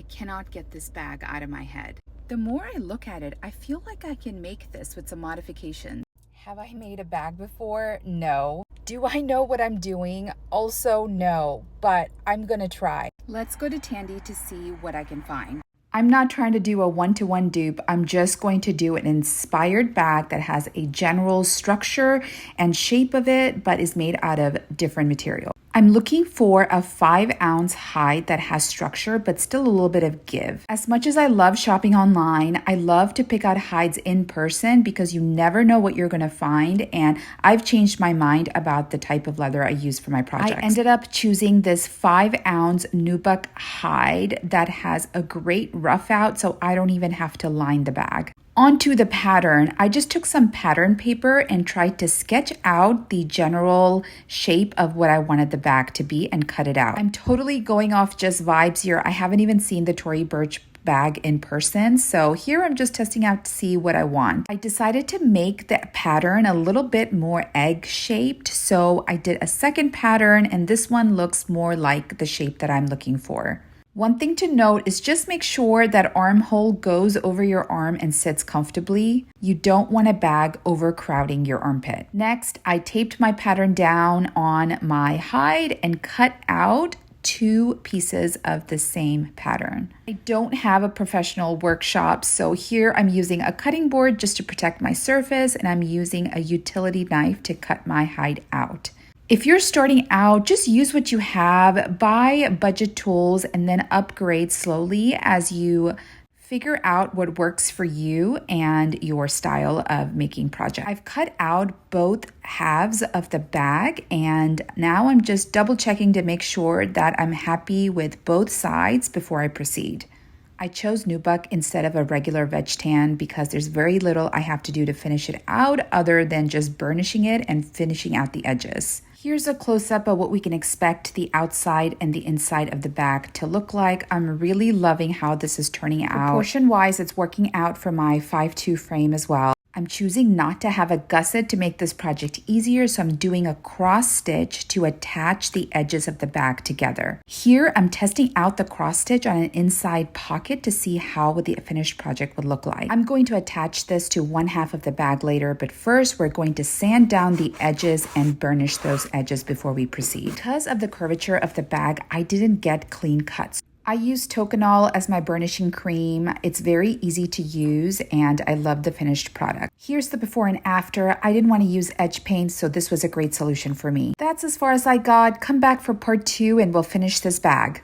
I cannot get this bag out of my head. The more I look at it, I feel like I can make this with some modifications. Have I made a bag before? No. Do I know what I'm doing? Also no, but I'm gonna try. Let's go to Tandy to see what I can find. I'm not trying to do a one-to-one dupe. I'm just going to do an inspired bag that has a general structure and shape of it, but is made out of different material. I'm looking for a 5-ounce hide that has structure, but still a little bit of give. As much as I love shopping online, I love to pick out hides in person because you never know what you're gonna find. And I've changed my mind about the type of leather I use for my projects. I ended up choosing this 5-ounce nubuck hide that has a great rough out, so I don't even have to line the bag. Onto the pattern, I just took some pattern paper and tried to sketch out the general shape of what I wanted the bag to be and cut it out. I'm totally going off just vibes here. I haven't even seen the Tory Burch bag in person, so here I'm just testing out to see what I want. I decided to make the pattern a little bit more egg shaped, so I did a second pattern, and this one looks more like the shape that I'm looking for. One thing to note is just make sure that armhole goes over your arm and sits comfortably. You don't want a bag overcrowding your armpit. Next, I taped my pattern down on my hide and cut out 2 pieces of the same pattern. I don't have a professional workshop, so here I'm using a cutting board just to protect my surface, and I'm using a utility knife to cut my hide out. If you're starting out, just use what you have, buy budget tools, and then upgrade slowly as you figure out what works for you and your style of making projects. I've cut out both halves of the bag, and now I'm just double checking to make sure that I'm happy with both sides before I proceed. I chose nubuck instead of a regular veg tan because there's very little I have to do to finish it out other than just burnishing it and finishing out the edges. Here's a close-up of what we can expect the outside and the inside of the bag to look like. I'm really loving how this is turning out. Proportion-wise, it's working out for my 5'2" frame as well. I'm choosing not to have a gusset to make this project easier, so I'm doing a cross stitch to attach the edges of the bag together. Here, I'm testing out the cross stitch on an inside pocket to see how the finished project would look like. I'm going to attach this to one half of the bag later, but first we're going to sand down the edges and burnish those edges before we proceed. Because of the curvature of the bag, I didn't get clean cuts. I use Toconol as my burnishing cream. It's very easy to use and I love the finished product. Here's the before and after. I didn't want to use edge paint, so this was a great solution for me. That's as far as I got. Come back for part 2 and we'll finish this bag.